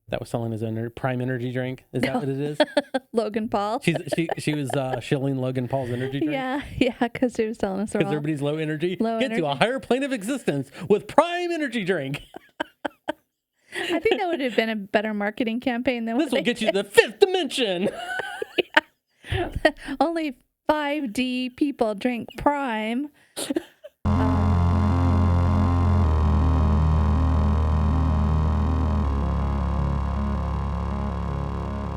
that was selling his Prime energy drink. Is that what it is? Logan Paul. She was shilling Logan Paul's energy drink. Yeah, because she was telling us Because everybody's low energy. Low Get energy. to a higher plane of existence with Prime energy drink. I think that would have been a better marketing campaign than This will get you to the fifth dimension. Only 5D people drink Prime.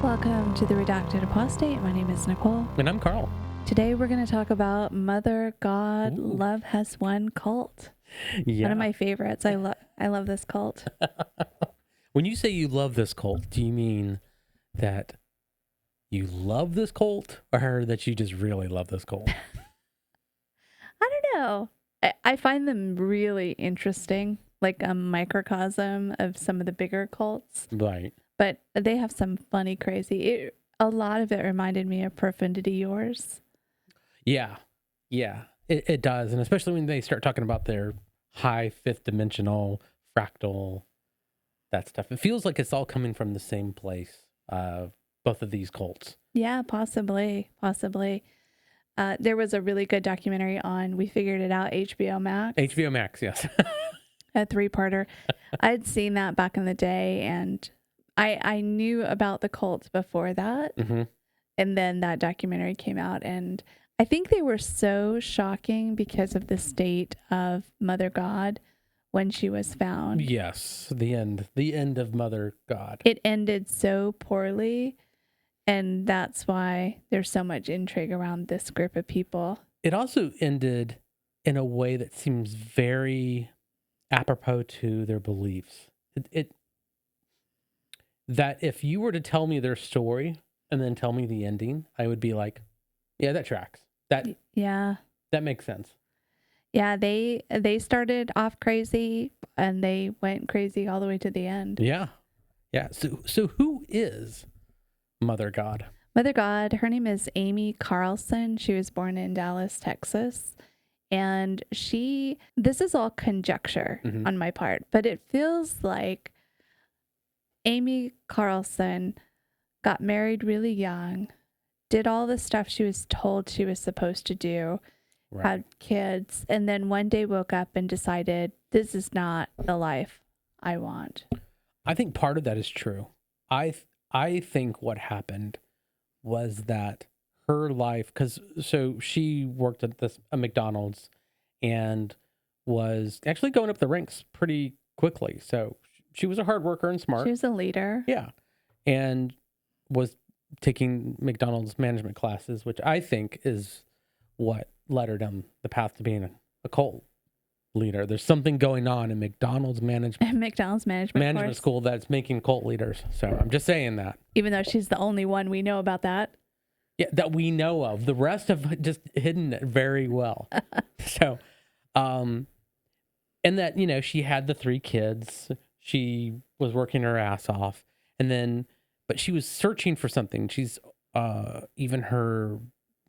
Welcome to the Redacted Apostate. My name is Nicole. And I'm Carl. Today we're going to talk about Mother God. Ooh. Love Has Won cult. Yeah. One of my favorites. I love this cult. When you say you love this cult, do you mean that you love this cult or that you just really love this cult? I don't know. I find them really interesting, like a microcosm of some of the bigger cults. Right. But they have some funny, crazy. A lot of it reminded me of Profundity Yours. Yeah. Yeah, it does. And especially when they start talking about their high fifth dimensional, fractal, that stuff. It feels like it's all coming from the same place, both of these cults. Yeah, possibly. There was a really good documentary on We Figured It Out, HBO Max. HBO Max, yes. A 3-parter. I'd seen that back in the day, and I knew about the cults before that. Mm-hmm. And then that documentary came out, and I think they were so shocking because of the state of Mother God when she was found. Yes, the end of Mother God. It ended so poorly, and that's why there's so much intrigue around this group of people. It also ended in a way that seems very apropos to their beliefs. That if you were to tell me their story and then tell me the ending, I would be like, yeah, that tracks. That makes sense. Yeah, they started off crazy and they went crazy all the way to the end. Yeah. Yeah. So who is Mother God? Mother God, her name is Amy Carlson. She was born in Dallas, Texas. And this is all conjecture on my part, but it feels like Amy Carlson got married really young, did all the stuff she was told she was supposed to do, right, had kids, and then one day woke up and decided, this is not the life I want. I think part of that is true. I think what happened was that her life, so she worked at a McDonald's and was actually going up the ranks pretty quickly. So she was a hard worker and smart. She was a leader. Yeah. And was taking McDonald's management classes, which I think is what led her down the path to being a cult leader. There's something going on in McDonald's management school that's making cult leaders. So I'm just saying that. Even though she's the only one we know about that. Yeah, that we know of. The rest have just hidden it very well. So, and that, she had the 3 kids. She was working her ass off. But she was searching for something. She's, even her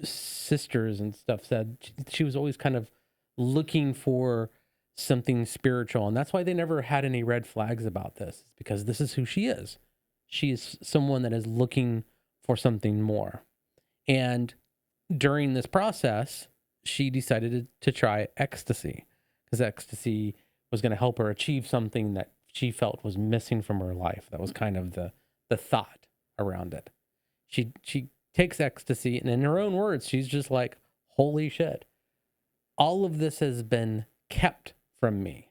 sisters and stuff said she was always kind of looking for something spiritual. And that's why they never had any red flags about this, because this is who she is. She is someone that is looking for something more. And during this process, she decided to try ecstasy, because ecstasy was going to help her achieve something that she felt was missing from her life. That was kind of the thought around it. She takes ecstasy, and in her own words, she's just like, holy shit, all of this has been kept from me.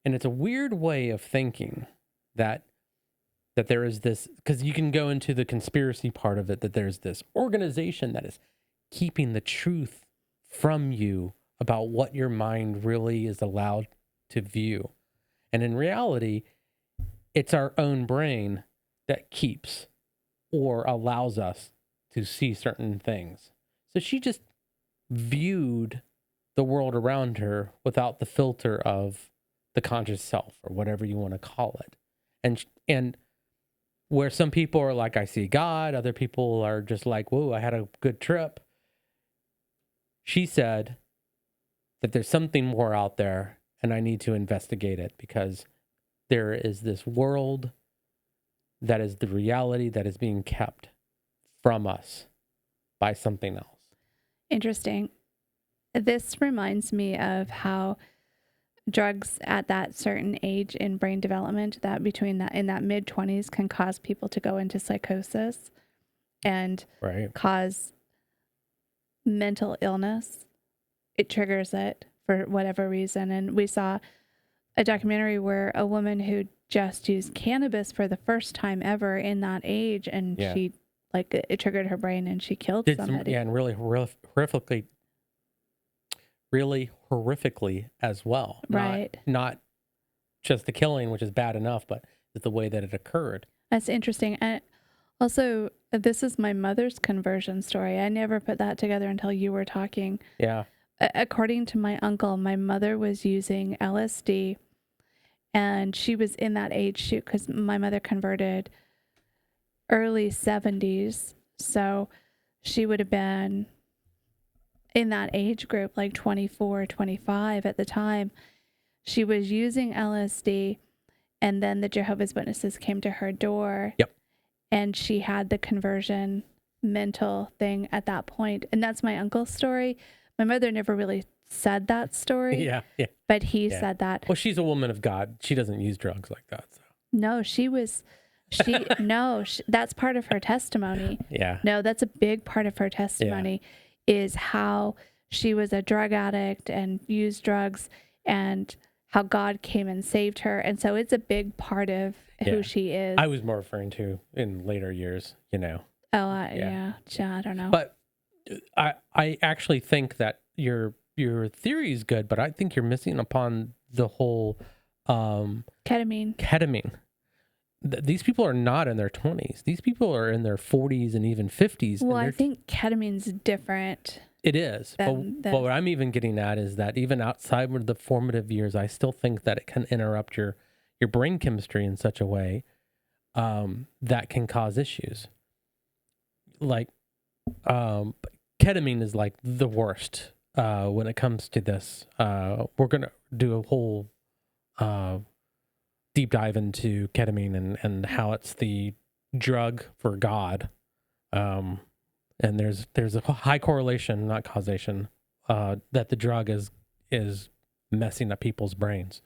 And it's a weird way of thinking that there is this, because you can go into the conspiracy part of it, that there's this organization that is keeping the truth from you about what your mind really is allowed to view. And in reality, it's our own brain that keeps or allows us to see certain things. So she just viewed the world around her without the filter of the conscious self, or whatever you want to call it. And where some people are like, I see God, other people are just like, whoa, I had a good trip. She said that there's something more out there and I need to investigate it, because there is this world that is the reality that is being kept from us by something else. Interesting. This reminds me of how drugs at that certain age in brain development, that between that in that mid-20s, can cause people to go into psychosis and Right. cause mental illness. It triggers it for whatever reason. And we saw a documentary where a woman who just used cannabis for the first time ever in that age, and she, like, it triggered her brain and she killed somebody. And really horrifically as well. Right. Not just the killing, which is bad enough, but the way that it occurred. That's interesting. And also, this is my mother's conversion story. I never put that together until you were talking. Yeah. According to my uncle, my mother was using LSD, and she was in that age shoot because my mother converted early 70s. So she would have been in that age group, like 24, 25 at the time. She was using LSD, and then the Jehovah's Witnesses came to her door. Yep. And she had the conversion mental thing at that point. And that's my uncle's story. My mother never really said that story. Yeah. But he said that. Well, she's a woman of God. She doesn't use drugs like that. So. No, that's part of her testimony. Yeah. No, that's a big part of her testimony, is how she was a drug addict and used drugs, and how God came and saved her. And so it's a big part of who she is. I was more referring to in later years, Oh, yeah, I don't know. But I actually think that your theory is good, but I think you're missing upon the whole ketamine. These people are not in their 20s. These people are in their 40s and even 50s. Well, I think ketamine's different. It is. But what I'm even getting at is that even outside of the formative years, I still think that it can interrupt your brain chemistry in such a way that can cause issues. Like, ketamine is like the worst when it comes to this. We're going to do a whole deep dive into ketamine and how it's the drug for God. And there's a high correlation, not causation, that the drug is messing up people's brains.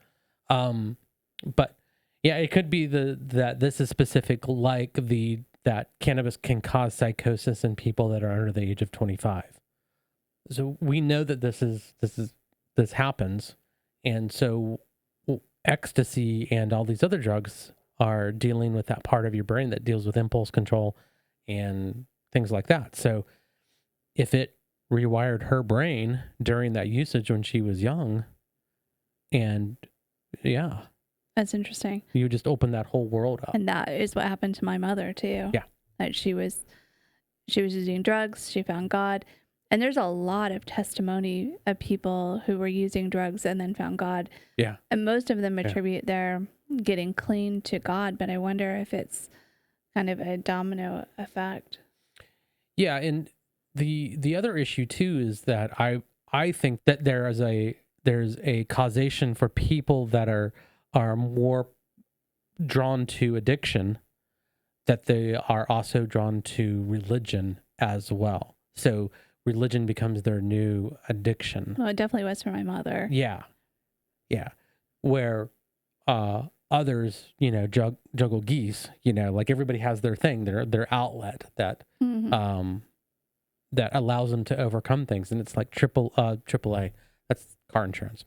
But yeah, it could be that this is specific, like that cannabis can cause psychosis in people that are under the age of 25. So we know that this happens, and so ecstasy and all these other drugs are dealing with that part of your brain that deals with impulse control and things like that. So if it rewired her brain during that usage when she was young, and that's interesting. You just open that whole world up. And that is what happened to my mother too. Yeah. That she was using drugs, she found God. And there's a lot of testimony of people who were using drugs and then found God. Yeah. And most of them attribute their getting clean to God, but I wonder if it's kind of a domino effect. Yeah, and the other issue too is that I think that there's a causation for people that are more drawn to addiction, that they are also drawn to religion as well. So religion becomes their new addiction. Well, it definitely was for my mother. Yeah. Where others, juggle geese, like everybody has their thing, their outlet that that allows them to overcome things. And it's like AAA, that's car insurance.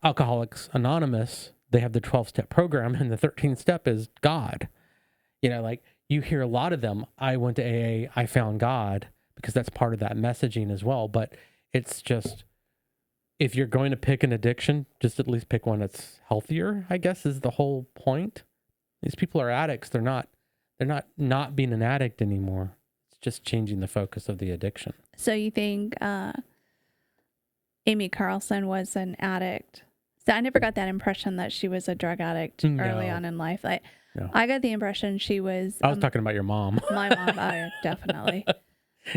Alcoholics Anonymous, they have the 12-step program, and the 13th step is God. Like you hear a lot of them, I went to AA, I found God, because that's part of that messaging as well. But it's just, if you're going to pick an addiction, just at least pick one that's healthier, I guess, is the whole point. These people are addicts. They're not being an addict anymore. It's just changing the focus of the addiction. So you think Amy Carlson was an addict? So I never got that impression that she was a drug addict early on in life. No. I got the impression she was. I was talking about your mom. My mom, definitely.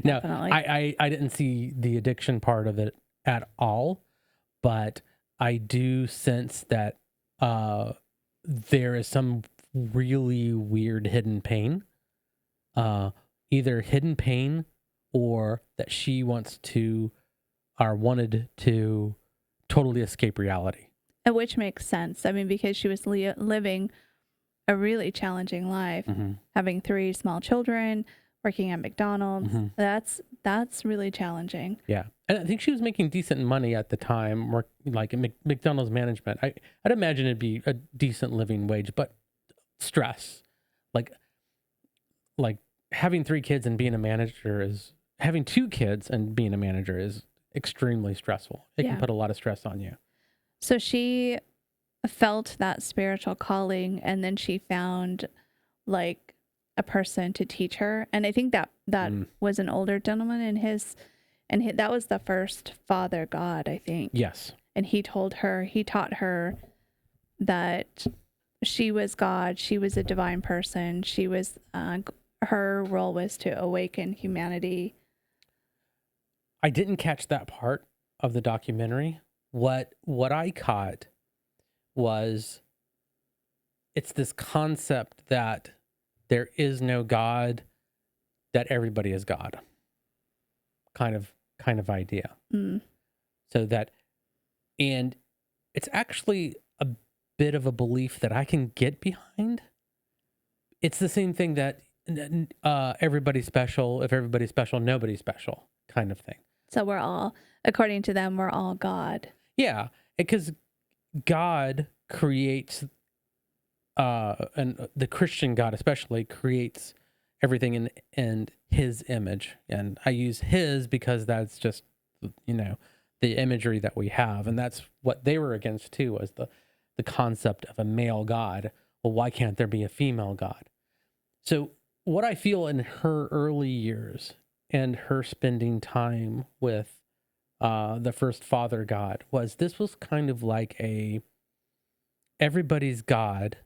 No, Definitely. I didn't see the addiction part of it at all, but I do sense that there is some really weird hidden pain, either hidden pain or that she wants to or wanted to totally escape reality. Which makes sense. I mean, because she was living a really challenging life, having 3 small children, working at McDonald's. That's really challenging. Yeah. And I think she was making decent money at the time, like in McDonald's management. I'd imagine it'd be a decent living wage, but stress. Like having 3 kids and being a manager having 2 kids and being a manager is extremely stressful. It can put a lot of stress on you. So she felt that spiritual calling, and then she found like a person to teach her. And I think that was an older gentleman, and that was the first father God, I think. Yes. And he taught her that she was God. She was a divine person. She was, her role was to awaken humanity. I didn't catch that part of the documentary. What I caught was it's this concept that there is no God, that everybody is God. Kind of idea. So that, and it's actually a bit of a belief that I can get behind. It's the same thing that everybody's special. If everybody's special, nobody's special kind of thing. So we're all, according to them, we're all God. Yeah, because God creates, and the Christian God especially creates everything in His image, and I use His because that's just the imagery that we have, and that's what they were against too, was the concept of a male God. Well, why can't there be a female God? So what I feel in her early years and her spending time with the first father God was kind of like everybody's God.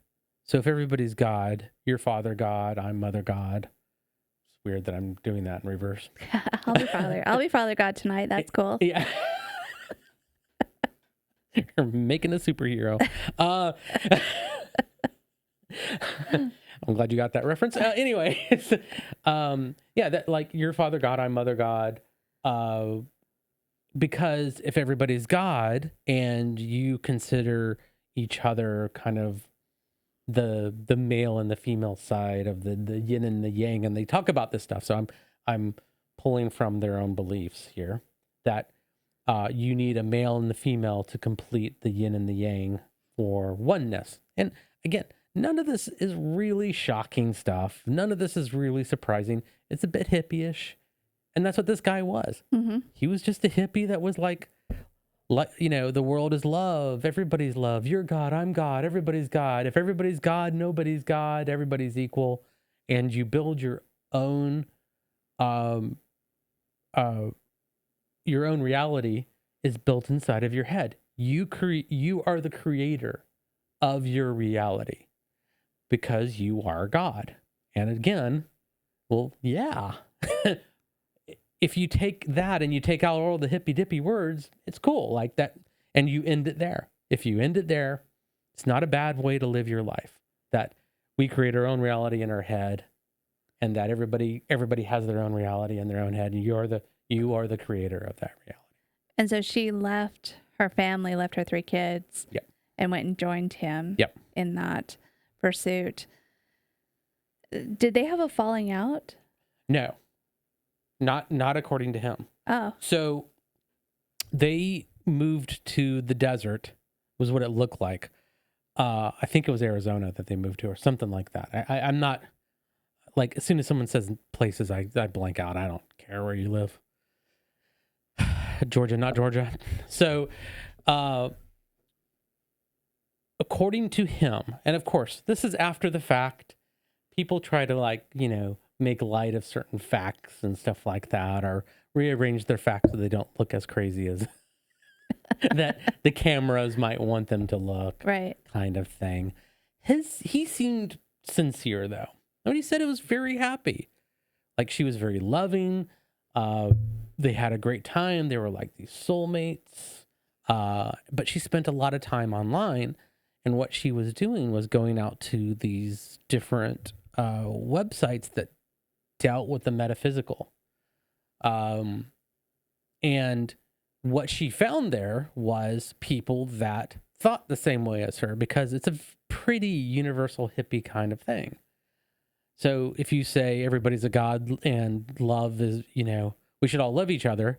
So if everybody's God, you're father God, I'm mother God. It's weird that I'm doing that in reverse. I'll be father God tonight. That's cool. Yeah. You're making a superhero. I'm glad you got that reference. Anyways, that like you're father God, I'm mother God. Because if everybody's God and you consider each other kind of the male and the female side of the yin and the yang, and they talk about this stuff. So I'm pulling from their own beliefs here that you need a male and the female to complete the yin and the yang for oneness. And again, none of this is really shocking stuff. None of this is really surprising. It's a bit hippie-ish. And that's what this guy was. He was just a hippie that was like, the world is love. Everybody's love. You're God. I'm God. Everybody's God. If everybody's God, nobody's God. Everybody's equal. And you build your own reality is built inside of your head. You are the creator of your reality because you are God. And again, well, yeah. If you take that and you take out all the hippy dippy words, it's cool like that. And you end it there. If you end it there, it's not a bad way to live your life. That we create our own reality in our head, and that everybody has their own reality in their own head, and you are the creator of that reality. And so she left her family, left her 3 kids, and went and joined him in that pursuit. Did they have a falling out? No. Not according to him. Oh. So they moved to the desert, was what it looked like. I think it was Arizona that they moved to, or something like that. I'm not, like, as soon as someone says places, I blank out. I don't care where you live. Georgia, not Georgia. So, according to him, and of course, this is after the fact, people try to make light of certain facts and stuff like that, or rearrange their facts so they don't look as crazy as that the cameras might want them to look, right? Kind of thing. He seemed sincere though. He said it was very happy. Like she was very loving. They had a great time. They were like these soulmates. But she spent a lot of time online, And what she was doing was going out to these different websites that dealt with the metaphysical. And what she found there was people that thought the same way as her, because it's a pretty universal hippie kind of thing. So if you say everybody's a god and love is, we should all love each other,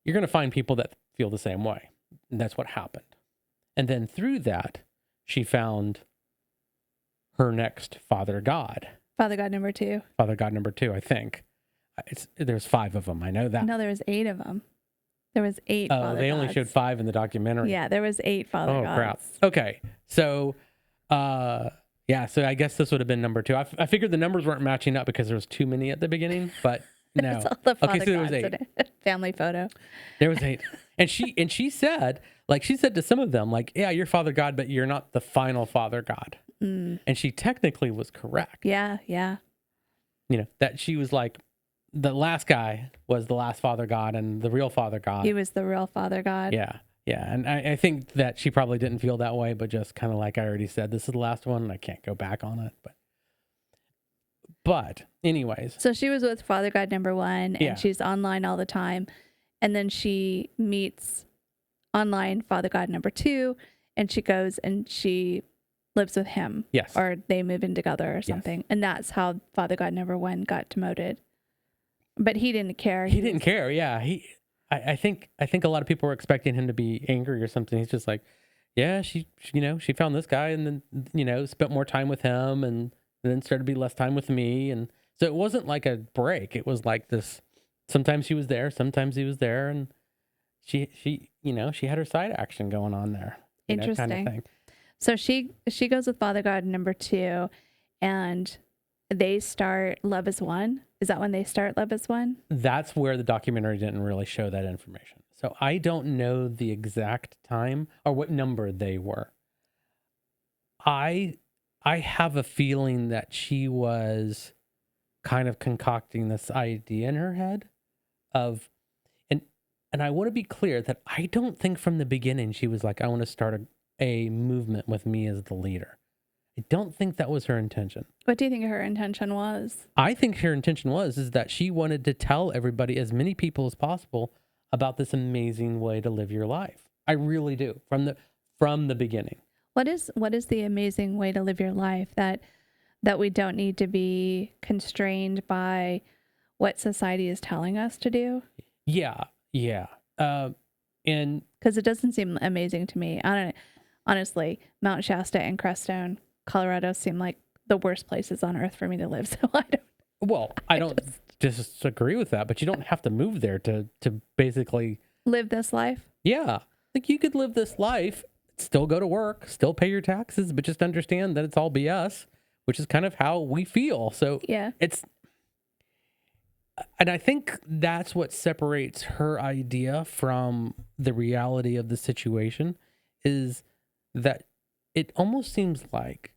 you're going to find people that feel the same way. And that's what happened. And then through that, she found her next father god. Father God number 2. Father God number 2, I think. There's 5 of them. I know that. No, there was 8 of them. There was 8 Oh, Father they gods. only showed 5 in the documentary. Yeah, there was 8 Father gods. Oh, crap. Okay. So, yeah, so I guess this would have been number 2. I figured the numbers weren't matching up because there was too many at the beginning, but no. It's all the Father okay, so there was gods 8. in it. Family photo. There was 8. And she said to some of them, like, yeah, you're Father God, but you're not the final Father God. Mm. And she technically was correct. Yeah. That she was like, the last guy was the last Father God and the real Father God. He was the real Father God. Yeah. Yeah. And I think that she probably didn't feel that way, but just kind of like I already said, this is the last one and I can't go back on it. But anyways. So she was with Father God number 1 and Yeah. she's online all the time. And then she meets online Father God number 2 and she goes and she lives with him. Yes. Or they move in together or something. Yes. And that's how Father God number 1 got demoted. But he didn't care. He didn't care. Yeah. I think a lot of people were expecting him to be angry or something. He's just like, yeah, she found this guy and then, spent more time with him and then started to be less time with me. And so it wasn't like a break. It was like this, sometimes she was there, sometimes he was there. And she had her side action going on there. Interesting. Kind of thing. So she goes with Father God number 2 and they start Love is One. Is that when they start Love is One? That's where the documentary didn't really show that information. So I don't know the exact time or what number they were. I have a feeling that she was kind of concocting this idea in her head of, and I want to be clear that I don't think from the beginning she was like, I want to start a movement with me as the leader. I don't think that was her intention. What do you think her intention was? I think her intention is that she wanted to tell everybody, as many people as possible, about this amazing way to live your life. I really do. From the beginning. What is the amazing way to live your life that we don't need to be constrained by what society is telling us to do? Yeah. And because it doesn't seem amazing to me. I don't know. Honestly, Mount Shasta and Crestone, Colorado seem like the worst places on earth for me to live. So I don't disagree with that, but you don't have to move there to basically live this life. Yeah. Like you could live this life, still go to work, still pay your taxes, but just understand that it's all BS, which is kind of how we feel. So yeah, and I think that's what separates her idea from the reality of the situation is that it almost seems like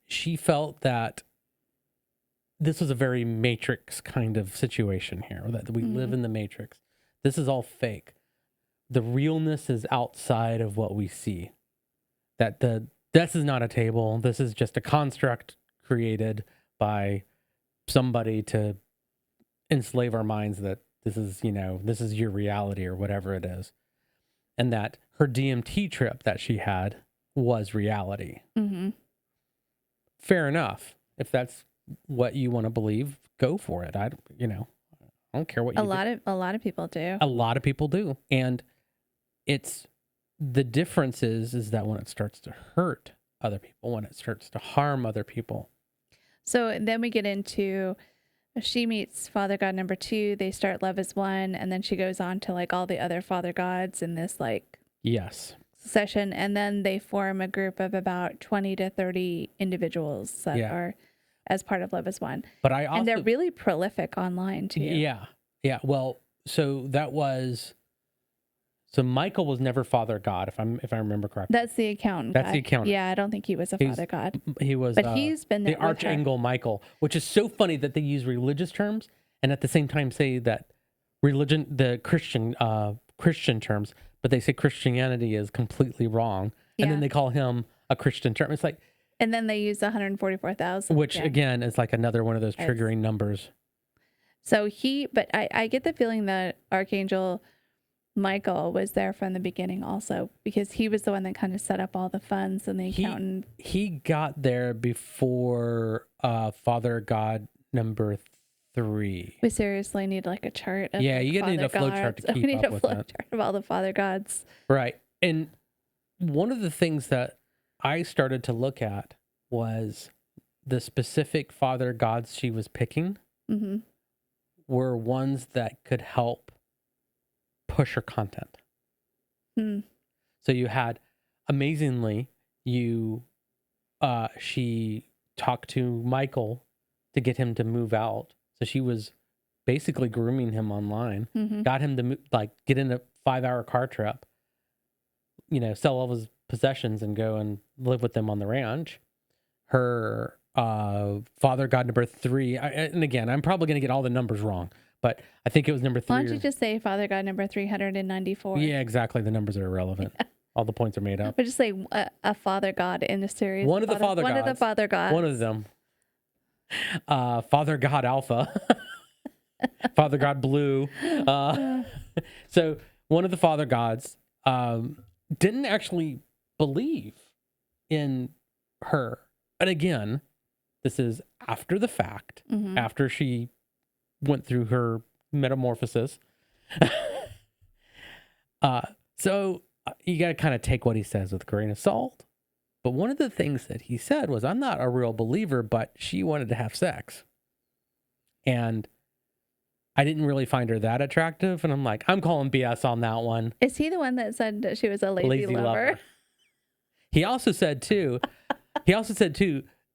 she felt that this was a very Matrix kind of situation here, that we live in the Matrix. This is all fake. The realness is outside of what we see. That this is not a table. This is just a construct created by somebody to enslave our minds that this is your reality or whatever it is. And that her DMT trip that she had was reality. Mm-hmm. Fair enough. If that's what you want to believe, go for it. I don't care what you do. A lot of people do. A lot of people do. And it's the difference is that when it starts to hurt other people, when it starts to harm other people. So then we get into, she meets Father God number 2, they start Love is One, and then she goes on to like all the other Father Gods in this Yes. session, and then they form a group of about 20 to 30 individuals that are as part of Love is One. But and they're really prolific online too. Yeah. Yeah. Well, so Michael was never Father God, if I remember correctly. That's the accountant. That's the accountant. Yeah, I don't think he was a Father God. He was, but he's been there the Archangel Michael, which is so funny that they use religious terms and at the same time say that the Christian terms, but they say Christianity is completely wrong. And Yeah. then they call him a Christian term. It's like, And then they use 144,000. which Yeah. again is like another one of those triggering numbers. So but I get the feeling that Archangel Michael was there from the beginning also, because he was the one that kind of set up all the funds and the accountant. He got there before Father God number 3. We seriously need like a chart. Of Yeah, you need a flow chart to keep we need up a with flow that. chart of all the father gods. Right. And one of the things that I started to look at was the specific father gods she was picking Mm-hmm. were ones that could help push her content. Hmm. So you had, amazingly, she talked to Michael to get him to move out. So she was basically grooming him online, Mm-hmm. got him to get in a 5-hour car trip, sell all his possessions and go and live with them on the ranch. Her father god number 3, and again, I'm probably going to get all the numbers wrong, but I think it was number 3. Why don't you just say father god number 394? Yeah, exactly. The numbers are irrelevant. Yeah. All the points are made up. But just say a father god in the series. One of the father gods. One of the father gods. One of them. Father God Alpha. Father God Blue. So one of the father gods didn't actually believe in her. And again, this is after the fact, Mm-hmm. after she went through her metamorphosis. So you got to kind of take what he says with a grain of salt. But one of the things that he said was, I'm not a real believer, but she wanted to have sex. And I didn't really find her that attractive. And I'm like, I'm calling BS on that one. Is he the one that said that she was a lazy lover? He also said too,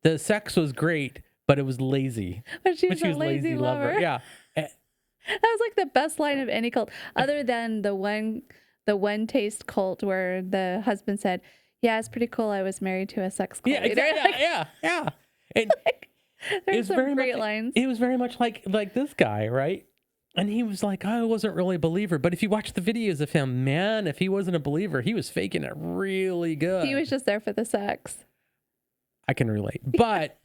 the sex was great, but it was lazy. But she was a lazy lover. Yeah. That was like the best line of any cult, other than the one taste cult where the husband said, yeah, it's pretty cool. I was married to a sex cult leader. Exactly. Yeah. And there's some great lines. It was very much like this guy, right? And he was like, I wasn't really a believer. But if you watch the videos of him, man, if he wasn't a believer, he was faking it really good. He was just there for the sex. I can relate. But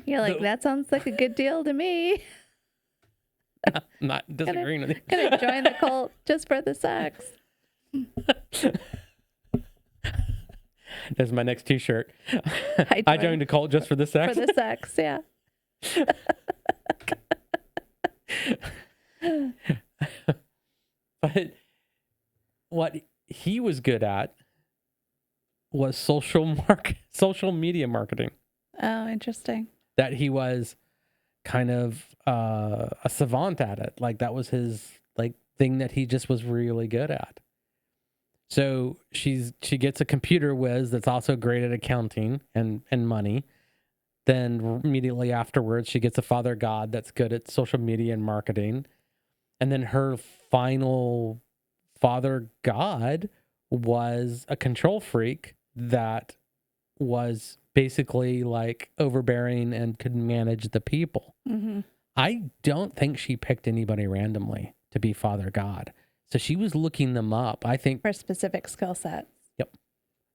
you're like, that sounds like a good deal to me. I'm not disagreeing with you. Gonna join the cult just for the sex. That's my next t-shirt. I joined a cult just for the sex. For the sex, yeah. But what he was good at was social media marketing. Oh, interesting. That he was kind of a savant at it. Like that was his thing that he just was really good at. So she gets a computer whiz that's also great at accounting and money. Then immediately afterwards, she gets a father god that's good at social media and marketing. And then her final father god was a control freak that was basically like overbearing and could manage the people. Mm-hmm. I don't think she picked anybody randomly to be father god. So she was looking them up, I think. For specific skill sets. Yep.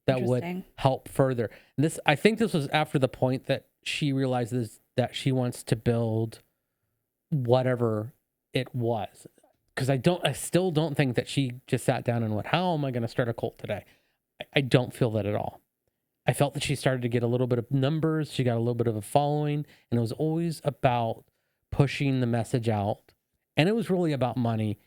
That would help further. And I think this was after the point that she realizes that she wants to build whatever it was. Because I still don't think that she just sat down and went, how am I going to start a cult today? I don't feel that at all. I felt that she started to get a little bit of numbers. She got a little bit of a following. And it was always about pushing the message out. And it was really about money.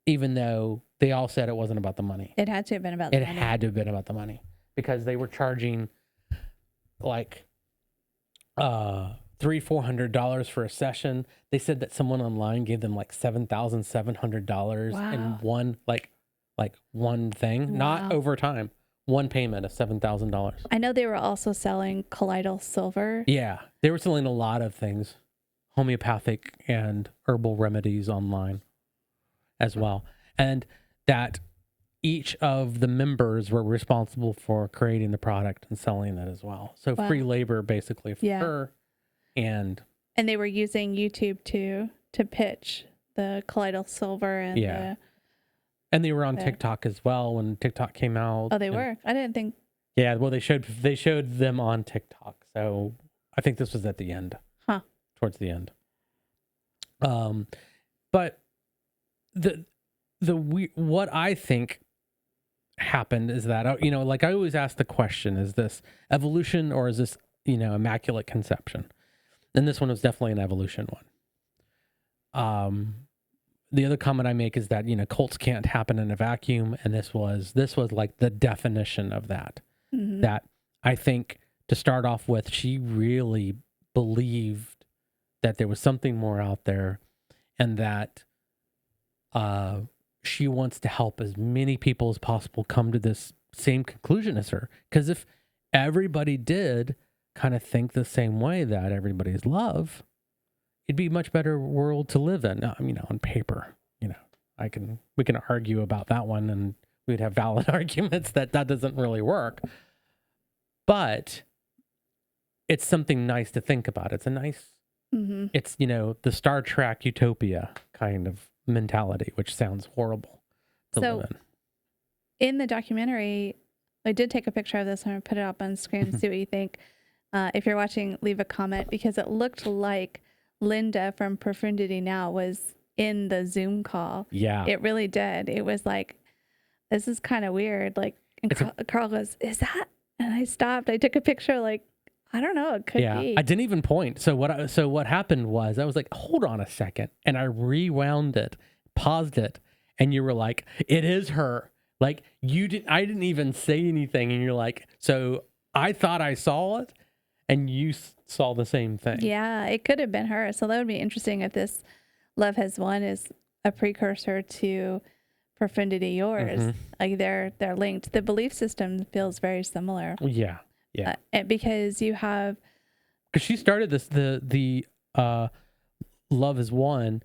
Even though they all said it wasn't about the money. It had to have been about the money. It had to have been about the money. Because they were charging like $300-$400 for a session. They said that someone online gave them like $7,700 in one one thing. Wow. Not over time. One payment of $7,000. I know they were also selling colloidal silver. Yeah. They were selling a lot of things. Homeopathic and herbal remedies online as well. And that each of the members were responsible for creating the product and selling it as well. So free labor basically for her. And they were using YouTube to pitch the colloidal silver and And they were on there. TikTok as well when TikTok came out. Oh, they were? I didn't think. Yeah, well, they showed them on TikTok. So I think this was at the end. Huh. Towards the end. But what I think happened is that, you know, like I always ask the question, is this evolution or is this, you know, immaculate conception? And this one was definitely an evolution one. The other comment I make is that, you know, cults can't happen in a vacuum, and this was like the definition of that. Mm-hmm. That I think, to start off with, she really believed that there was something more out there, and that she wants to help as many people as possible come to this same conclusion as her. Because if everybody did kind of think the same way, that everybody's love, it'd be a much better world to live in. You know, on paper, you know, we can argue about that one, and we'd have valid arguments that doesn't really work. But it's something nice to think about. It's a nice, it's, you know, the Star Trek utopia kind of mentality, which sounds horrible to live in. In the documentary, I did take a picture of this and I put it up on screen to see what you think. If you're watching, leave a comment, because it looked like Linda from Profundity Now was in the Zoom call. Yeah. It really did. It was like, this is kind of weird. Like, and Carl goes, is that? And I stopped. I took a picture, like, I don't know. It could be. I didn't even point. So what happened was I was like, hold on a second. And I rewound it, paused it. And you were like, it is her. Like, I didn't even say anything. And you're like, so I thought I saw it. And you saw the same thing. Yeah, it could have been her. So that would be interesting if this Love Has Won is a precursor to Profundity Yours. Mm-hmm. Like they're linked. The belief system feels very similar. Yeah. Because you have, because she started this the Love Is One.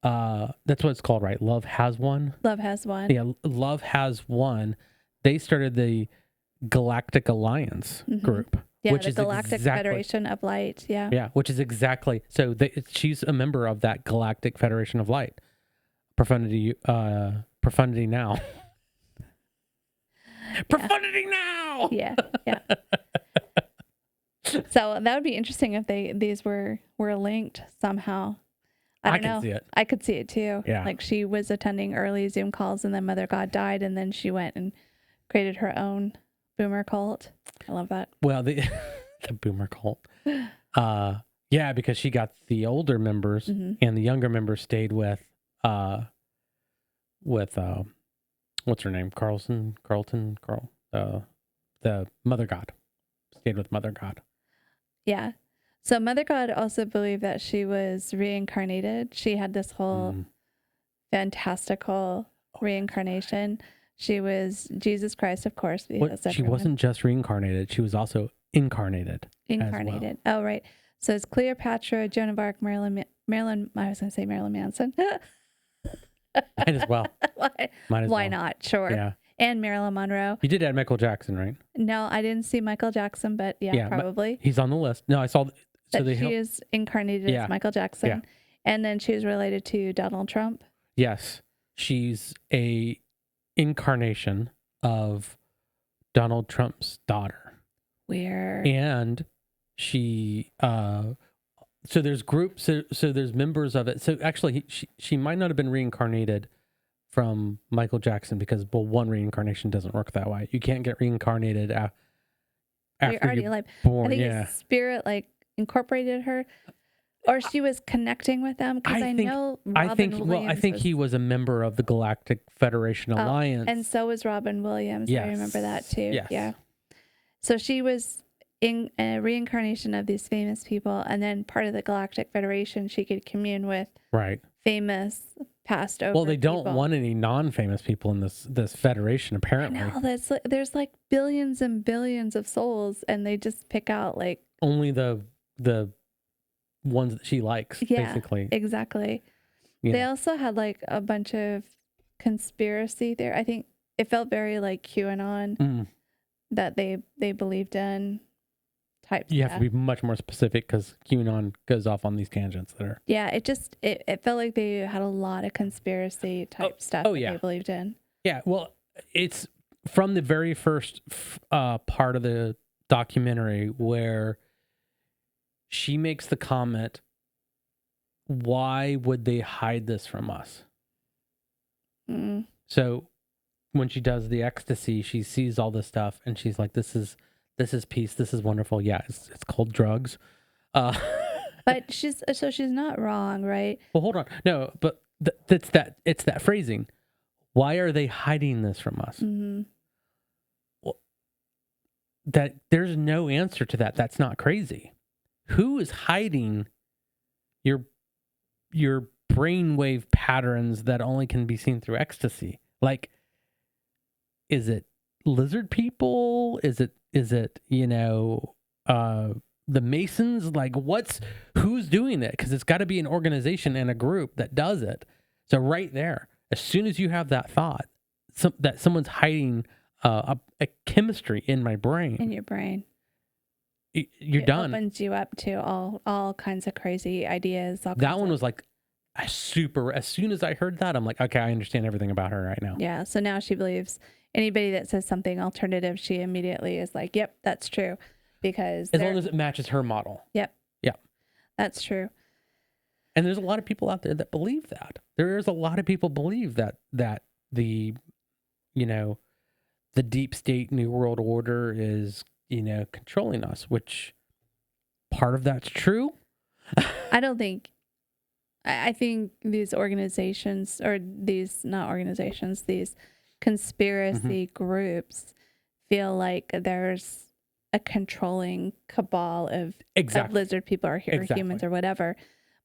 That's what it's called, right? Love Has Won. Love Has Won. Yeah, Love Has Won. They started the Galactic Alliance group. Yeah, which the is Galactic Federation of Light. Yeah. Yeah, which is exactly, so she's a member of that Galactic Federation of Light. Profundity Now. Profundity Now! Yeah, yeah. So that would be interesting if these were linked somehow. I don't know. See it. I could see it too. Yeah. Like she was attending early Zoom calls and then Mother God died and then she went and created her own boomer cult. I love that. Well, the boomer cult. Yeah, because she got the older members and the younger members stayed with what's her name? Carl, the Mother God. Stayed with Mother God. Yeah. So Mother God also believed that she was reincarnated. She had this whole fantastical reincarnation. She was Jesus Christ, of course. She wasn't just reincarnated. She was also incarnated. Incarnated. Well. Oh, right. So it's Cleopatra, Joan of Arc, Marilyn. I was going to say Marilyn Manson. Might as well. Why not? Sure. Yeah. And Marilyn Monroe. You did add Michael Jackson, right? No, I didn't see Michael Jackson, but yeah probably. He's on the list. No, I saw. So she is incarnated as Michael Jackson. Yeah. And then she was related to Donald Trump. Yes. She's a incarnation of Donald Trump's daughter. Weird. And she so there's groups, so there's members of it. So actually she might not have been reincarnated from Michael Jackson because, well, one reincarnation doesn't work that way. You can't get reincarnated after you're already alive. Born. I think his spirit like incorporated her, or she was connecting with them. Because I know Robin Williams. I think he was a member of the Galactic Federation Alliance, and so was Robin Williams. Yes. I remember that too. Yes. Yeah. So she was in a reincarnation of these famous people, and then part of the Galactic Federation, she could commune with famous passed over. Well, they don't people. want any non-famous people in this federation, apparently. I know, there's like billions and billions of souls, and they just pick out like only the ones that she likes, basically. Exactly. They also had like a bunch of conspiracy there. I think it felt very like QAnon that they believed in type You stuff. have to be much more specific because QAnon goes off on these tangents that are. Yeah, it felt like they had a lot of conspiracy type stuff that they believed in. Yeah, well, it's from the very first part of the documentary where she makes the comment, why would they hide this from us? Mm. So when she does the ecstasy, she sees all this stuff and she's like, this is peace. This is wonderful. Yeah, it's called drugs. But she's not wrong, right? Well, hold on. No, but it's that phrasing. Why are they hiding this from us? Mm-hmm. Well, that there's no answer to that. That's not crazy. Who is hiding your brainwave patterns that only can be seen through ecstasy? Like, is it lizard people? Is it the Masons? Like, who's doing it? Because it's got to be an organization and a group that does it. So right there, as soon as you have that thought, that someone's hiding a chemistry in my brain, In your brain, you're done. It opens you up to all kinds of crazy ideas. That one was like as soon as I heard that, I'm like, okay, I understand everything about her right now. Yeah. So now she believes anybody that says something alternative, she immediately is like, yep, that's true. Because as long as it matches her model. Yep. Yeah. That's true. And there's a lot of people out there that believe that. There's a lot of people believe that the deep state new world order is, controlling us, which part of that's true. I think these organizations, or these not organizations, these conspiracy groups feel like there's a controlling cabal of lizard people or humans or whatever.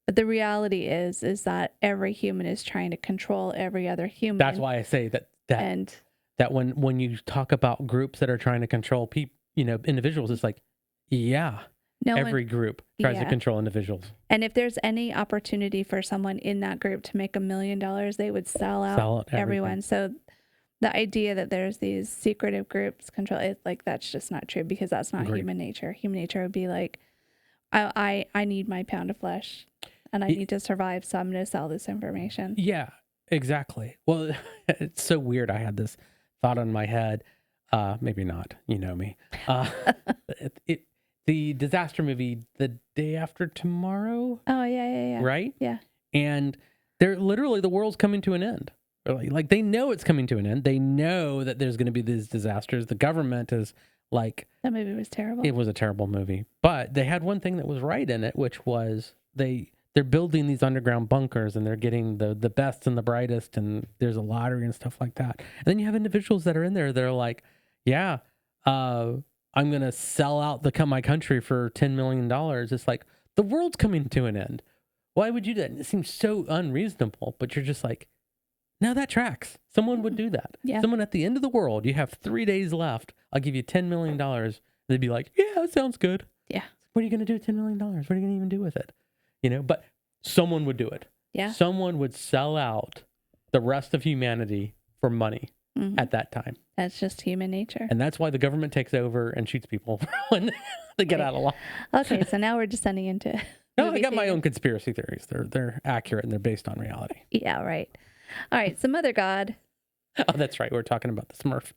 But the reality is that every human is trying to control every other human. That's why I say that when you talk about groups that are trying to control people, individuals, it's like, every group tries to control individuals. And if there's any opportunity for someone in that group to make $1 million, they would sell out everyone. So the idea that there's these secretive groups control it, like, that's just not true, because that's not human nature. Human nature would be like, I need my pound of flesh and I need to survive, so I'm going to sell this information. Yeah, exactly. Well, it's so weird. I had this thought in my head. Maybe not. You know me. The disaster movie, The Day After Tomorrow. Oh, yeah. Right? Yeah. And they're literally, the world's coming to an end. Like, they know it's coming to an end. They know that there's going to be these disasters. The government is like... That movie was terrible. It was a terrible movie. But they had one thing that was right in it, which was they're building these underground bunkers and they're getting the best and the brightest, and there's a lottery and stuff like that. And then you have individuals that are in there that are like, I'm going to sell out my country for $10 million. It's like, the world's coming to an end. Why would you do that? And it seems so unreasonable, but you're just like, now that tracks. Someone would do that. Yeah. Someone at the end of the world, you have 3 days left. I'll give you $10 million. They'd be like, yeah, that sounds good. Yeah. What are you going to do with $10 million? What are you going to even do with it? But someone would do it. Yeah. Someone would sell out the rest of humanity for money at that time. That's just human nature. And that's why the government takes over and shoots people when they get out of line. Okay, so now we're descending into... No, I got my own conspiracy theories. They're accurate and they're based on reality. Yeah, right. All right, so Mother God. Oh, that's right. We're talking about the Smurf.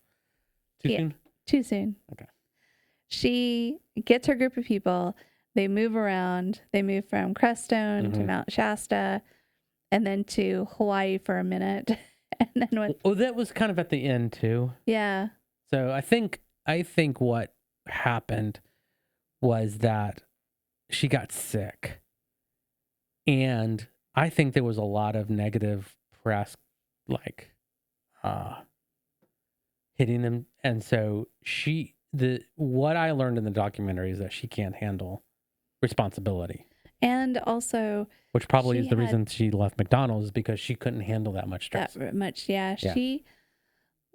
Too soon? Too soon. Okay. She gets her group of people. They move around. They move from Crestone to Mount Shasta and then to Hawaii for a minute. And then that was kind of at the end too. Yeah. So I think what happened was that she got sick. And I think there was a lot of negative press, like, hitting them. And so what I learned in the documentary is that she can't handle responsibility. And also, which probably is the reason she left McDonald's, is because she couldn't handle that much stress. Yeah. She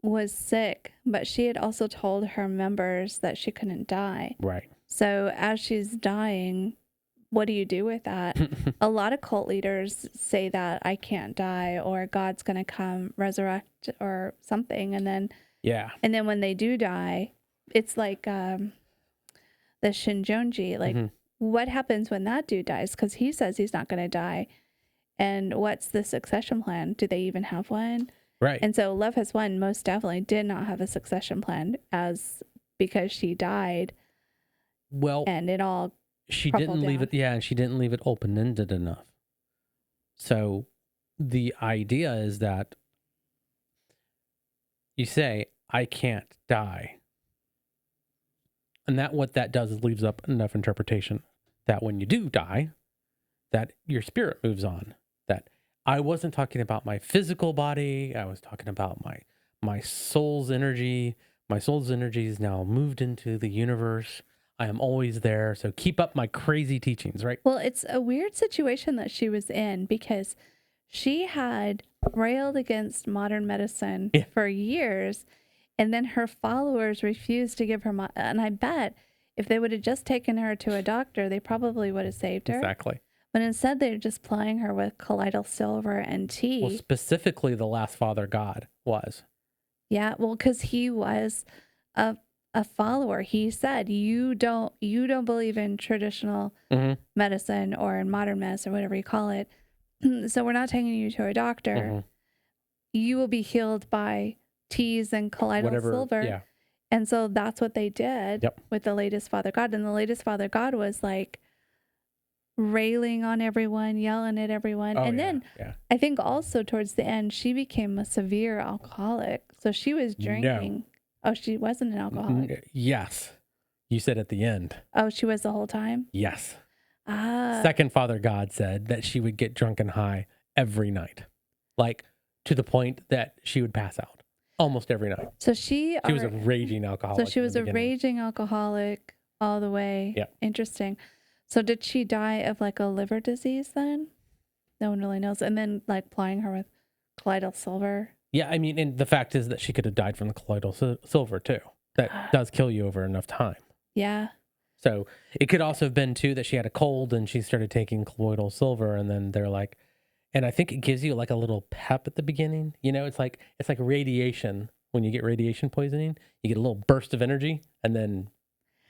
was sick, but she had also told her members that she couldn't die. Right. So as she's dying, what do you do with that? A lot of cult leaders say that I can't die, or God's going to come resurrect or something. And then, and then when they do die, it's like the Shinjonji. Like, what happens when that dude dies? Because he says he's not going to die. And what's the succession plan? Do they even have one? Right. And so Love Has Won most definitely did not have a succession plan because she died. Well, and it all she didn't leave it. Yeah, and she didn't leave it open-ended enough. So the idea is that you say, I can't die. And what that does is leaves up enough interpretation that when you do die, that your spirit moves on. That I wasn't talking about my physical body. I was talking about my soul's energy. My soul's energy is now moved into the universe. I am always there. So keep up my crazy teachings, right? Well, it's a weird situation that she was in because she had railed against modern medicine for years. And then her followers refused to give her, and I bet if they would have just taken her to a doctor, they probably would have saved her. Exactly. But instead, they're just plying her with colloidal silver and tea. Well, specifically, the last father god was. Yeah, well, because he was a follower. He said, "You don't believe in traditional medicine or in modern medicine, whatever you call it. So we're not taking you to a doctor. You will be healed by teas and colloidal silver." Yeah. And so that's what they did with the latest father god. And the latest father god was like railing on everyone, yelling at everyone. Then I think also towards the end, she became a severe alcoholic. So she was drinking. No. Oh, she wasn't an alcoholic. Yes. You said at the end. Oh, she was the whole time? Yes. Second father god said that she would get drunk and high every night. Like to the point that she would pass out almost every night. So she was a raging alcoholic. So she was a raging alcoholic all the way. Yeah. Interesting. So did she die of like a liver disease then? No one really knows. And then like plying her with colloidal silver. Yeah, I mean, and the fact is that she could have died from the colloidal silver too. That does kill you over enough time. Yeah. So it could also have been too that she had a cold and she started taking colloidal silver, and then they're like, and I think it gives you like a little pep at the beginning. You know, it's like radiation. When you get radiation poisoning, you get a little burst of energy, and then,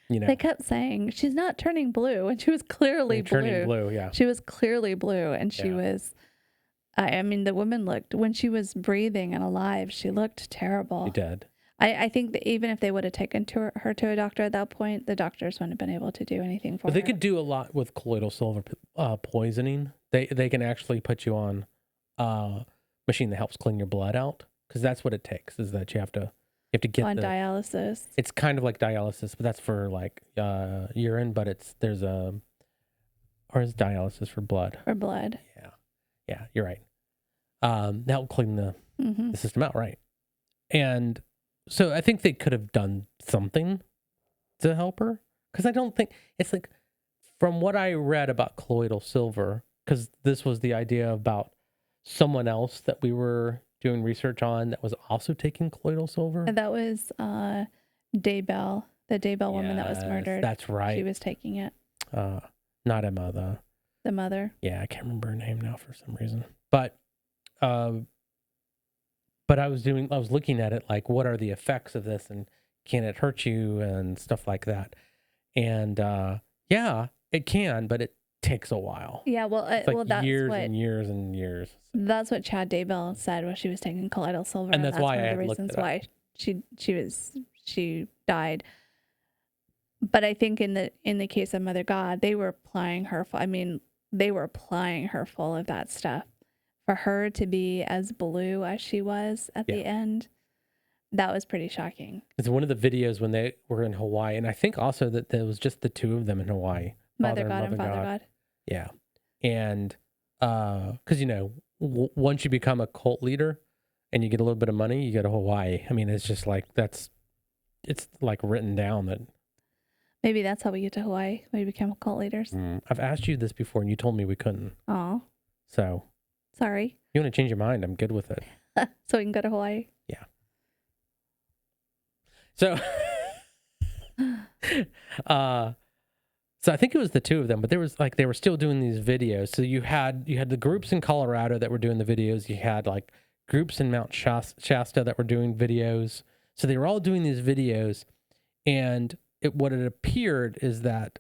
you know. They kept saying she's not turning blue, and she was clearly blue. Turning blue, yeah. She was clearly blue, and she was. I mean, the woman looked, when she was breathing and alive, she looked terrible. She did. I think that even if they would have taken her to a doctor at that point, the doctors wouldn't have been able to do anything for her. But they could do a lot with colloidal silver poisoning. They can actually put you on a machine that helps clean your blood out, because that's what it takes, is that you have to get on dialysis. It's kind of like dialysis, but that's for like urine, but it's dialysis for blood. For blood. Yeah, you're right. Help clean the system out, right? And so I think they could have done something to help her, because I don't think it's like, from what I read about colloidal silver, because this was the idea about someone else that we were doing research on that was also taking colloidal silver. And that was Daybell, the Daybell woman that was murdered. That's right. She was taking it. Not Emma, the mother. Yeah, I can't remember her name now for some reason. But I was looking at it like, what are the effects of this, and can it hurt you and stuff like that? And yeah, it can, but it takes a while. Yeah, well, that's years and years and years. That's what Chad Daybell said when she was taking colloidal silver, and that's why one of the reasons why she died. But I think in the case of Mother God, they were plying her. They were plying her full of that stuff. For her to be as blue as she was at the end, that was pretty shocking. It's one of the videos when they were in Hawaii, and I think also that there was just the two of them in Hawaii. Mother God and Father God. Yeah. And because, once you become a cult leader and you get a little bit of money, you go to Hawaii. I mean, it's just like, it's like written down that. Maybe that's how we get to Hawaii. We become cult leaders. I've asked you this before and you told me we couldn't. Oh. So. Sorry. You want to change your mind? I'm good with it. So we can go to Hawaii? Yeah. So. So I think it was the two of them, but there was like, they were still doing these videos. So you had the groups in Colorado that were doing the videos. You had like groups in Mount Shasta that were doing videos. So they were all doing these videos, and what it appeared is that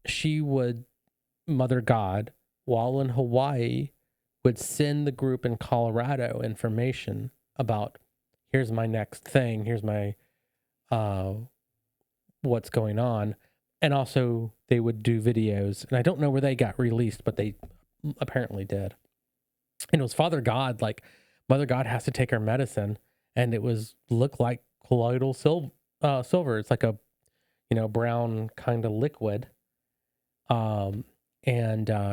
she would, Mother God, while in Hawaii, would send the group in Colorado information about, here's my next thing, here's my what's going on. And also they would do videos, and I don't know where they got released, but they apparently did. And it was Father God, like, Mother God has to take her medicine, and it looked like colloidal silver. It's like a, brown kind of liquid. And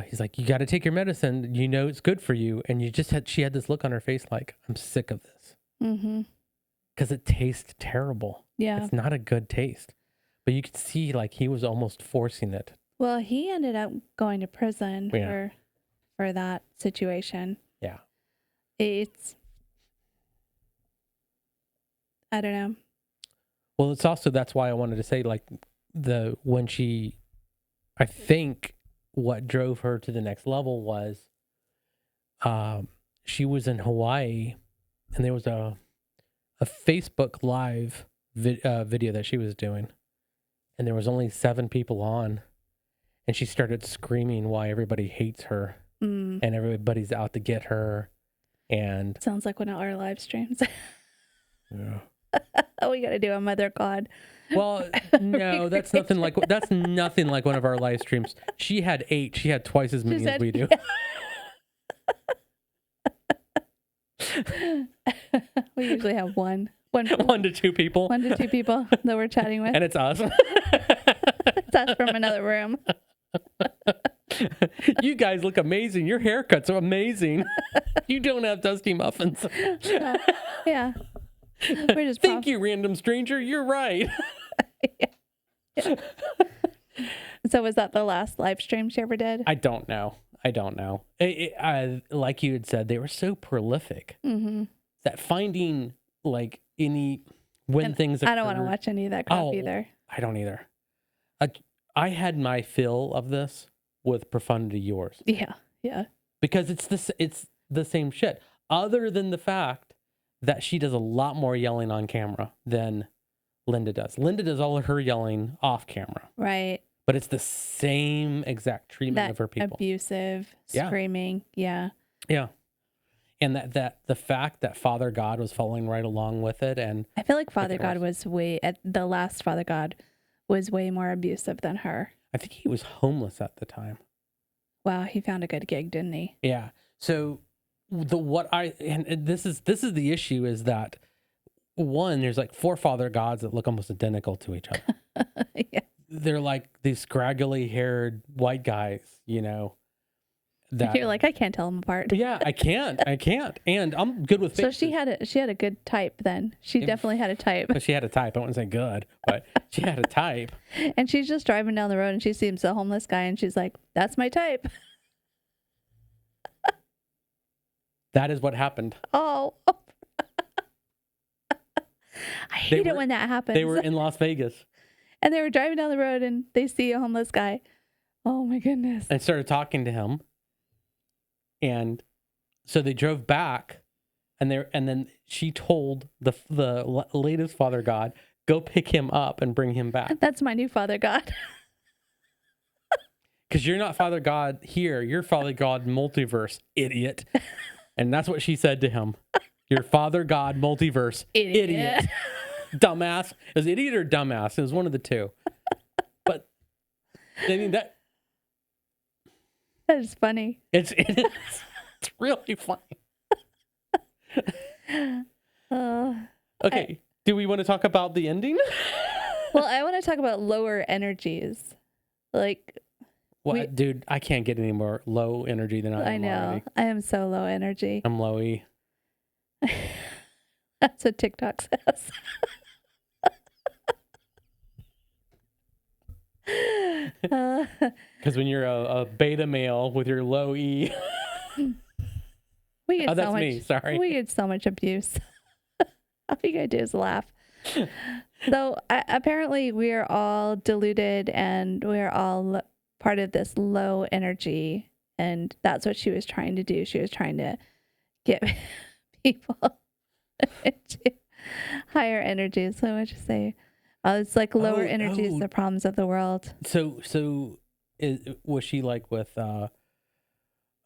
he's like, you got to take your medicine. It's good for you. And she had this look on her face like, I'm sick of this. Mm-hmm. Because it tastes terrible. Yeah. It's not a good taste. But you could see like he was almost forcing it. Well, he ended up going to prison for that situation. Yeah. It's, I don't know. Well, it's also, that's why I wanted to say, like, I think what drove her to the next level was she was in Hawaii, and there was a Facebook Live video that she was doing, and there was only 7 people on, and she started screaming why everybody hates her, and everybody's out to get her, and... Sounds like one of our live streams. Yeah. We got to do a Mother God. Well, no, that's nothing like one of our live streams. She had 8. She had twice as many as we do. We usually have one to 2 people. 1 to 2 people that we're chatting with. And it's us. It's us from another room. You guys look amazing. Your haircuts are amazing. You don't have dusty muffins. Yeah. We're just Thank you, random stranger. You're right. Yeah. So was that the last live stream she ever did? I don't know. Like you had said, they were so prolific that finding like things occur, I don't want to watch any of that crap either. I don't either. I had my fill of this with Profundity Yours. Yeah. Because it's the same shit. Other than the fact that she does a lot more yelling on camera than Linda does. Linda does all of her yelling off camera. Right. But it's the same exact treatment of her people. Abusive, screaming. Yeah. Yeah. And that the fact that Father God was following right along with it. And I feel like Father God the last Father God was way more abusive than her. I think he was homeless at the time. Wow, he found a good gig, didn't he? Yeah. So this is the issue is that one, there's like 4 Father Gods that look almost identical to each other. Yeah. They're like these scraggly haired white guys, that you're like, I can't tell them apart. Yeah, I can't. And I'm good with faces. So she had a good type then. She definitely had a type. But she had a type. I wouldn't say good, but she had a type. And she's just driving down the road and she sees a homeless guy and she's like, that's my type. That is what happened. Oh. I hate it when that happens. They were in Las Vegas. And they were driving down the road and they see a homeless guy. Oh my goodness. And started talking to him. And so they drove back and then she told the latest Father God, go pick him up and bring him back. That's my new Father God. Because you're not Father God here. You're Father God multiverse, idiot. And that's what she said to him. You're Father God multiverse, idiot. Dumbass. It was idiot or dumbass. It was one of the two. But I mean that is funny. It's really funny. Okay. Do we want to talk about the ending? Well, I want to talk about lower energies. Like, dude, I can't get any more low energy than I am. I know. Already. I am so low energy. I'm lowy. That's what TikTok says. Because when you're a beta male with your low E. We get me. Sorry. We get so much abuse. All you gotta do is laugh. So apparently we are all deluded and we're all part of this low energy. And that's what she was trying to do. She was trying to get people into higher energies. So I would just say, It's like lower Oh, energies, oh. the problems of the world. So was she like with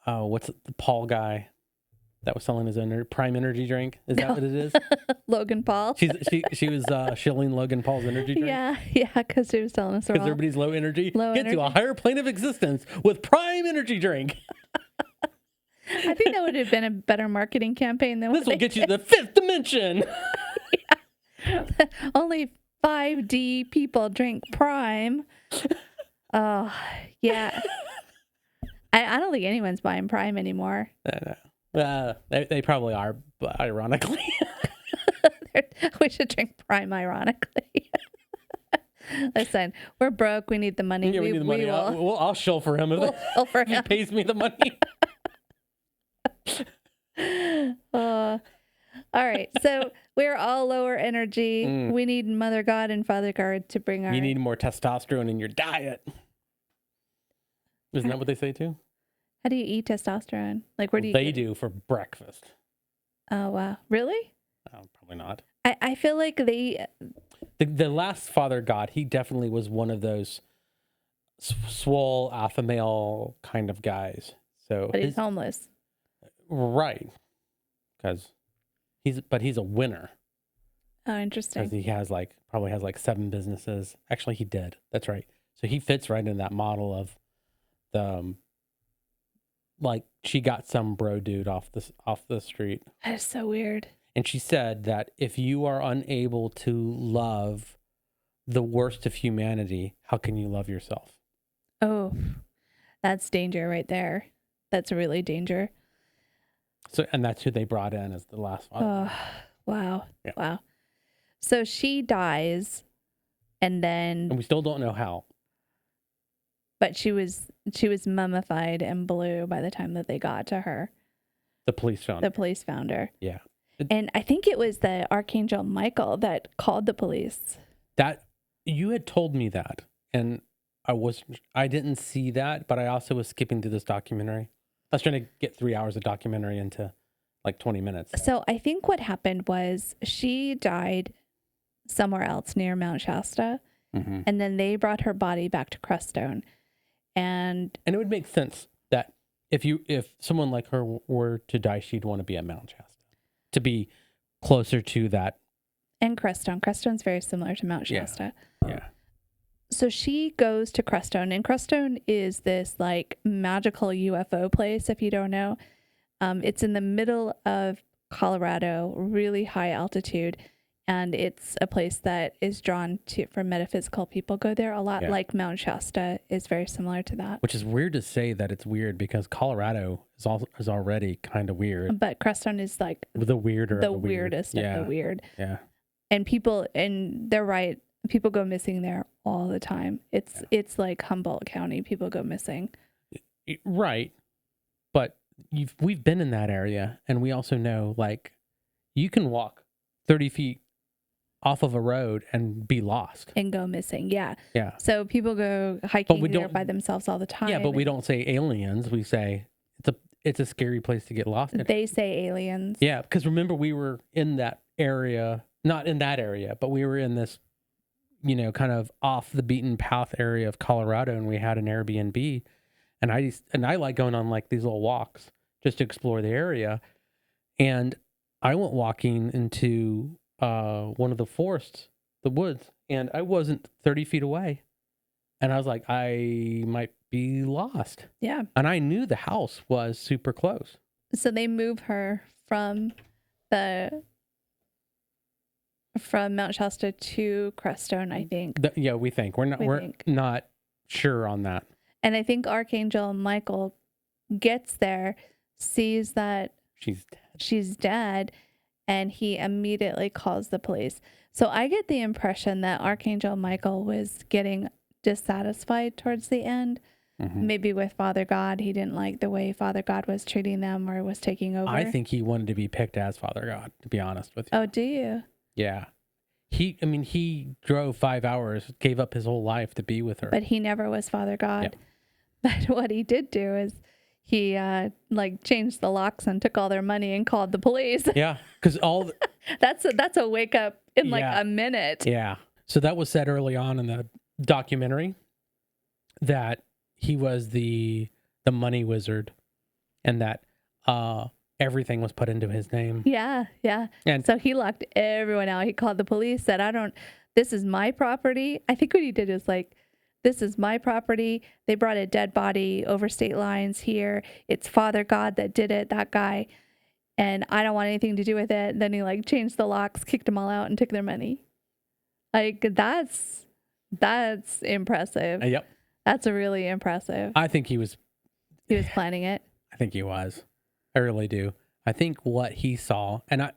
what's the Paul guy that was selling his Prime Energy drink? Is that what it is? Logan Paul. She was shilling Logan Paul's energy drink. Yeah, because he was telling us Because everybody's low energy. Low Get to a energy. higher plane of existence with Prime Energy drink. I think that would have been a better marketing campaign than This will get you to the fifth dimension. Only 5D people drink Prime. Oh, yeah. I don't think anyone's buying Prime anymore. They probably are, but ironically. We should drink Prime, ironically. Listen, we're broke. We need the money. Yeah, we need the money. I'll shill for him if he pays me the money. All right. So we're all lower energy. We need Mother God and Father God to bring our... You need more testosterone in your diet. Isn't that what they say too? How do you eat testosterone? Like, where do you... They do for breakfast. Oh, wow. Really? Oh, probably not. I feel like they... The last Father God, he definitely was one of those swole alpha male kind of guys. So, But he's homeless. Right. Because he's a winner. Oh, interesting. Because he probably has like 7 businesses. Actually, he did. That's right. So he fits right in that model of the like she got some bro dude off the street. That is so weird. And she said that if you are unable to love the worst of humanity, how can you love yourself? Oh, that's danger right there. That's really danger. So, and that's who they brought in as the last father. Oh, wow. Yeah. Wow. So she dies, and we still don't know how. But she was mummified and blue by the time that they got to her. The police found her. Yeah. And I think it was the Archangel Michael that called the police. That you had told me that, and I didn't see that, but I also was skipping through this documentary. I was trying to get 3 hours of documentary into like 20 minutes. So I think what happened was she died somewhere else near Mount Shasta, and then they brought her body back to Crestone. And it would make sense that if someone like her were to die, she'd want to be at Mount Shasta to be closer to that. And Crestone. Crestone's very similar to Mount Shasta. Yeah. So she goes to Crestone, and Crestone is this like magical UFO place, if you don't know. It's in the middle of Colorado, really high altitude, and it's a place that is drawn to for metaphysical people go there a lot. Like Mount Shasta is very similar to that. Which is weird to say that it's weird because Colorado is already kind of weird. But Crestone is like the weirdest of the weird. Yeah. And they're right. People go missing there all the time. It's like Humboldt County. People go missing. Right. But we've been in that area, and we also know like you can walk 30 feet off of a road and be lost and go missing. Yeah. Yeah. So people go hiking there by themselves all the time. Yeah, but we don't say aliens. We say it's a scary place to get lost in. They say aliens. Yeah, because remember we were in that area, not in that area, but we were in this, kind of off the beaten path area of Colorado, and we had an Airbnb, and I like going on like these little walks just to explore the area, and I went walking into one of the forests, the woods, and I wasn't 30 feet away, and I was like, I might be lost. Yeah. And I knew the house was super close. So they move her from Mount Shasta to Crestone, I think. We think. We're not sure on that. And I think Archangel Michael gets there, sees that she's dead, and he immediately calls the police. So I get the impression that Archangel Michael was getting dissatisfied towards the end. Maybe with Father God. He didn't like the way Father God was treating them or was taking over. I think he wanted to be picked as Father God, to be honest with you. Oh, do you? Yeah. He drove 5 hours, gave up his whole life to be with her. But he never was Father God. Yeah. But what he did do is he changed the locks and took all their money and called the police. Yeah, because that's a wake up in a minute. Yeah. So that was said early on in the documentary that he was the money wizard, and that everything was put into his name. Yeah, yeah. And so he locked everyone out. He called the police, said, this is my property. I think what he did is like, this is my property. They brought a dead body over state lines here. It's Father God that did it, that guy. And I don't want anything to do with it. Then he like changed the locks, kicked them all out, and took their money. Like that's impressive. yep. That's really impressive. I think he was planning it. I think he was. I really do. I think what he saw, and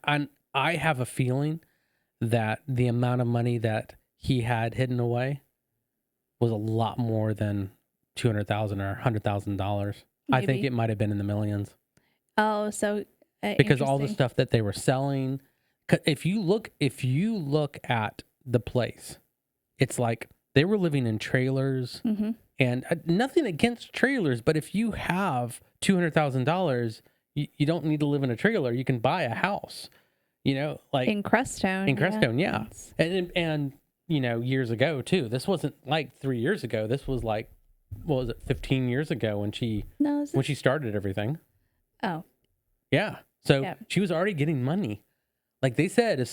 I have a feeling that the amount of money that he had hidden away was a lot more than $200,000 or $100,000. I think it might have been in the millions. Oh, so because all the stuff that they were selling, if you look at the place, it's like they were living in trailers, and nothing against trailers, but if you have $200,000, you don't need to live in a trailer. You can buy a house, like in Crestone. Yeah. And years ago too. This wasn't like 3 years ago. This was like, what was it, 15 years ago when she started everything. Oh. Yeah. So she was already getting money. Like they said, as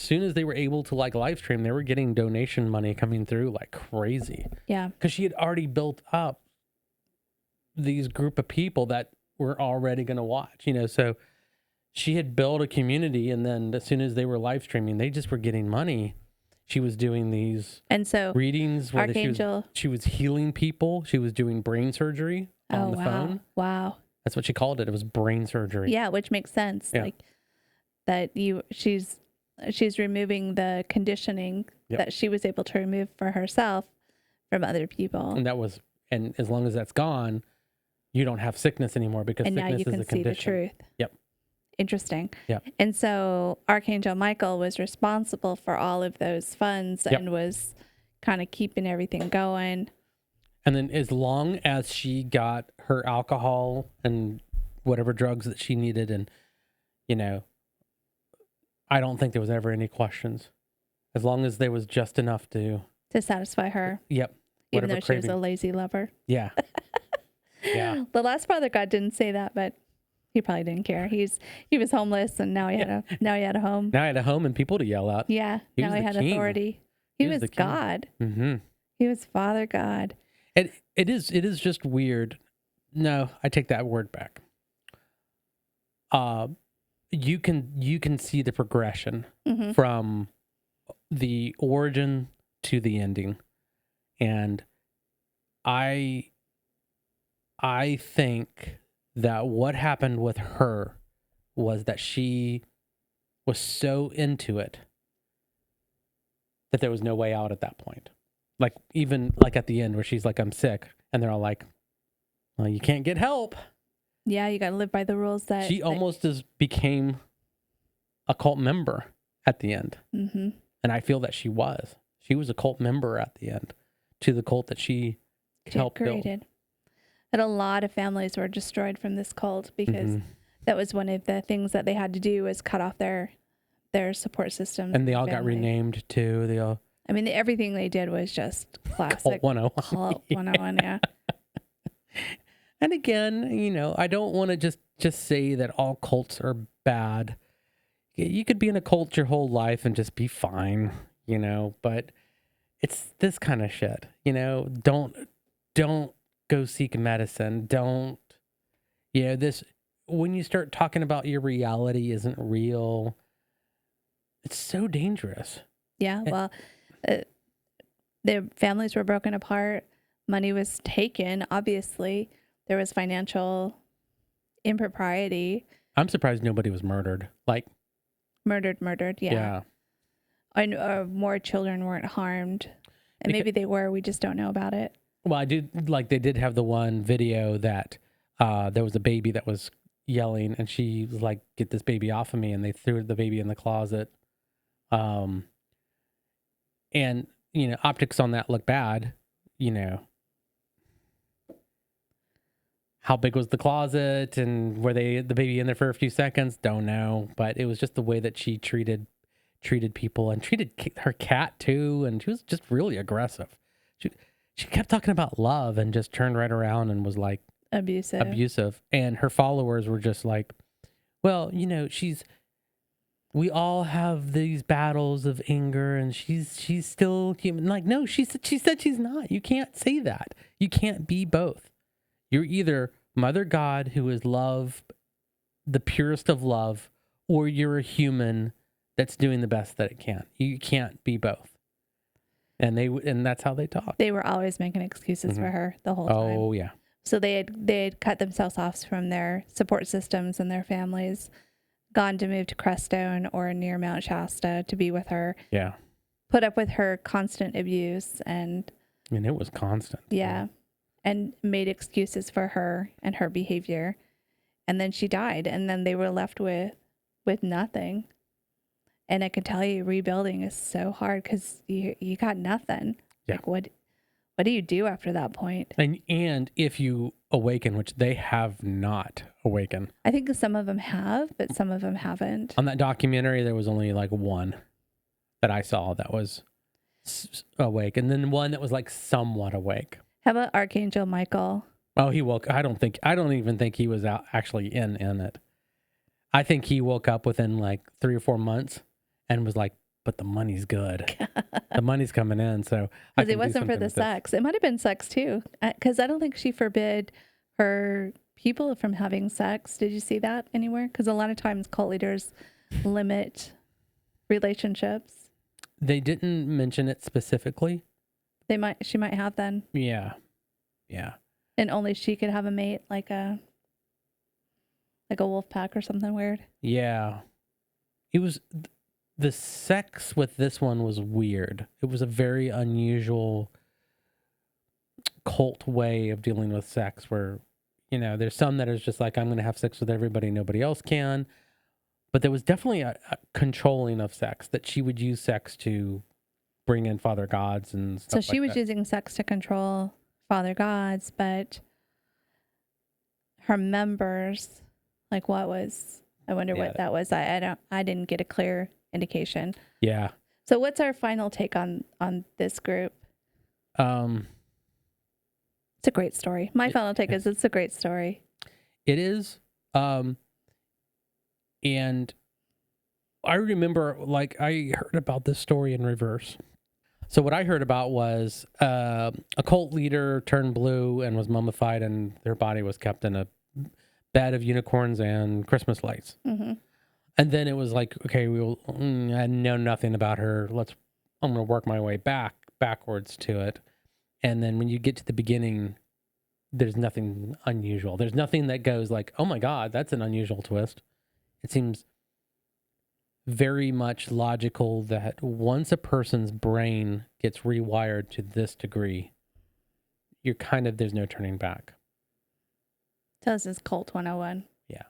soon as they were able to like live stream, they were getting donation money coming through like crazy. Yeah. Because she had already built up these group of people that were already going to watch, so she had built a community, and then as soon as they were live streaming, they just were getting money. She was doing these readings where she was healing people. She was doing brain surgery on the phone. Wow. That's what she called it. It was brain surgery. Yeah, which makes sense. Yeah. Like that she's removing the conditioning that she was able to remove for herself from other people. And as long as that's gone, you don't have sickness anymore, because and sickness now you can is a see condition. the truth. Yep. Interesting. Yep. And so Archangel Michael was responsible for all of those funds and was kind of keeping everything going. And then as long as she got her alcohol and whatever drugs that she needed, and, I don't think there was ever any questions. As long as there was just enough to satisfy her. Yep. Even though she was a lazy lover. Yeah. Yeah. The last Father God didn't say that, but he probably didn't care. He was homeless, and now he had a home. Now he had a home and people to yell at. Yeah. Now he had authority. He was God. Mm-hmm. He was Father God. And it is just weird. No, I take that word back. You can see the progression from the origin to the ending. And I think that what happened with her was that she was so into it that there was no way out at that point. Like, even like at the end where she's like, I'm sick. And they're all like, well, you can't get help. Yeah, you got to live by the rules that... She almost became a cult member at the end. Mm-hmm. And I feel that she was. She was a cult member at the end to the cult that she helped build. And a lot of families were destroyed from this cult because that was one of the things that they had to do, was cut off their support systems. And they all got renamed too. Everything they did was just classic. Cult 101. Cult 101, yeah. And again, I don't want to just say that all cults are bad. You could be in a cult your whole life and just be fine, but it's this kind of shit, don't go seek medicine. Don't, when you start talking about your reality isn't real, it's so dangerous. Yeah. Well, their families were broken apart. Money was taken. Obviously, there was financial impropriety. I'm surprised nobody was murdered. Like murdered. Yeah. And more children weren't harmed, and maybe they were. We just don't know about it. Well, I do like they did have the one video that there was a baby that was yelling, and she was like, "Get this baby off of me!" And they threw the baby in the closet. And optics on that look bad. How big was the closet, and were the baby in there for a few seconds? Don't know, but it was just the way that she treated treated people and treated her cat too, and she was just really aggressive. She kept talking about love and just turned right around and was like abusive. And her followers were just like, well, you know, we all have these battles of anger, and she's still human. Like, no, she said she's not. You can't say that. You can't be both. You're either Mother God, who is love, the purest of love, or you're a human that's doing the best that it can. You can't be both. And that's how they talk. They were always making excuses for her the whole time. Oh yeah. So they had cut themselves off from their support systems and their families, gone to move to Crestone or near Mount Shasta to be with her. Yeah. Put up with her constant abuse and I mean, it was constant. Yeah. And made excuses for her and her behavior. And then she died, and then they were left with nothing. And I can tell you, rebuilding is so hard because you got nothing. Yeah. Like, what do you do after that point? And if you awaken, which they have not awakened. I think some of them have, but some of them haven't. On that documentary, there was only like one that I saw that was awake, and then one that was like somewhat awake. How about Archangel Michael? Oh, he woke. I don't even think he was out actually in it. I think he woke up within like 3 or 4 months and was like, but the money's good. The money's coming in. So because it wasn't for the sex. It might have been sex too. Because I don't think she forbid her people from having sex. Did you see that anywhere? Because a lot of times cult leaders limit relationships. They didn't mention it specifically. She might have then. Yeah. Yeah. And only she could have a mate, like a wolf pack or something weird. Yeah. It was, the sex with this one was weird. It was a very unusual cult way of dealing with sex where, you know, there's some that is just like, I'm going to have sex with everybody, nobody else can. But there was definitely a controlling of sex, that she would use sex to bring in father gods and stuff. So she was using sex to control father gods, but her members, like, what was, I wonder what that was. I didn't get a clear indication. Yeah. So what's our final take on this group? It's a great story. My final take is it's a great story. It is. And I remember, like, I heard about this story in reverse. So what I heard about was a cult leader turned blue and was mummified, and their body was kept in a bed of unicorns and Christmas lights. Mm-hmm. And then it was like, okay, I know nothing about her. I'm going to work my way backwards to it. And then when you get to the beginning, there's nothing unusual. There's nothing that goes like, oh my God, that's an unusual twist. It seems very much logical that once a person's brain gets rewired to this degree, there's no turning back. So this is Cult 101. Yeah.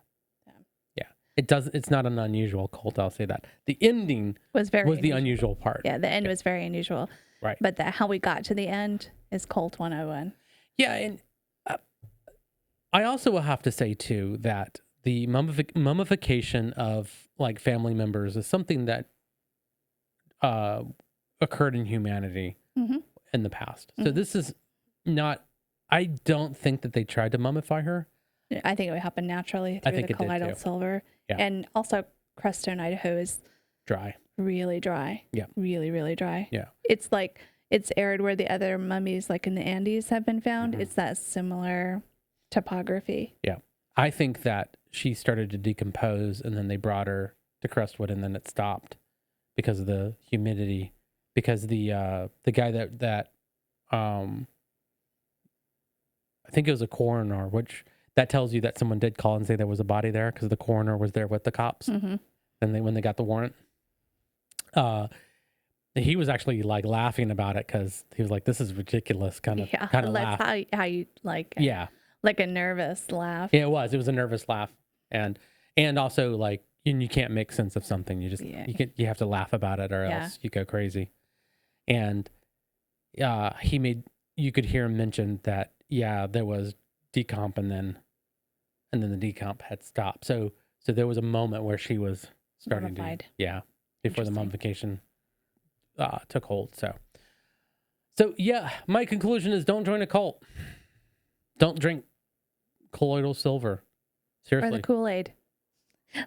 It's not an unusual cult, I'll say that. The ending was the unusual part. Yeah, the end was very unusual. Right. But how we got to the end is Cult 101. Yeah, and I also will have to say, too, that the mummification of, like, family members is something that occurred in humanity in the past. So this is not, I don't think that they tried to mummify her. I think it would happen naturally through the colloidal silver. Yeah. And also, Crestone, Idaho is dry. Really dry. Yeah. Really, really dry. Yeah. It's like, it's arid where the other mummies, like in the Andes, have been found. It's that similar topography. Yeah. I think that she started to decompose, and then they brought her to Crestwood, and then it stopped because of the humidity. Because the guy that I think it was a coroner, which that tells you that someone did call and say there was a body there, because the coroner was there with the cops. And when they got the warrant, he was actually like laughing about it, because he was like, "This is ridiculous," kind of laugh. That's how you like. Like a nervous laugh. Yeah, it was a nervous laugh, and also, like, you can't make sense of something. You just you have to laugh about it, or else you go crazy. And you could hear him mention that there was decomp, and then the decomp had stopped. So there was a moment where she was starting Mummified. to before the Interesting. mummification took hold. So yeah, my conclusion is don't join a cult. Don't drink colloidal silver. Or Seriously. the Kool-Aid.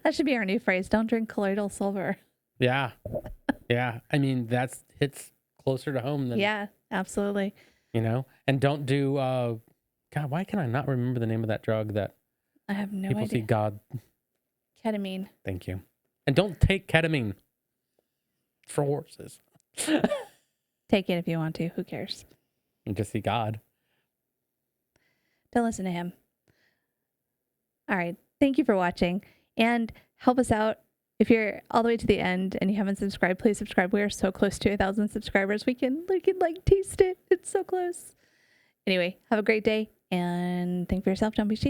That should be our new phrase. Don't drink colloidal silver. Yeah. Yeah. I mean, that's hits closer to home than, Yeah, absolutely. you know, and don't do, God, why can I not remember the name of that drug that I have no people see idea. God? Ketamine. Thank you. And don't take ketamine for horses. Take it if you want to. Who cares? You just see God. Don't listen to him. All right. Thank you for watching. And help us out. If you're all the way to the end and you haven't subscribed, please subscribe. We are so close to 1,000 subscribers. We can like taste it. It's so close. Anyway, have a great day and think for yourself. Don't be cheap.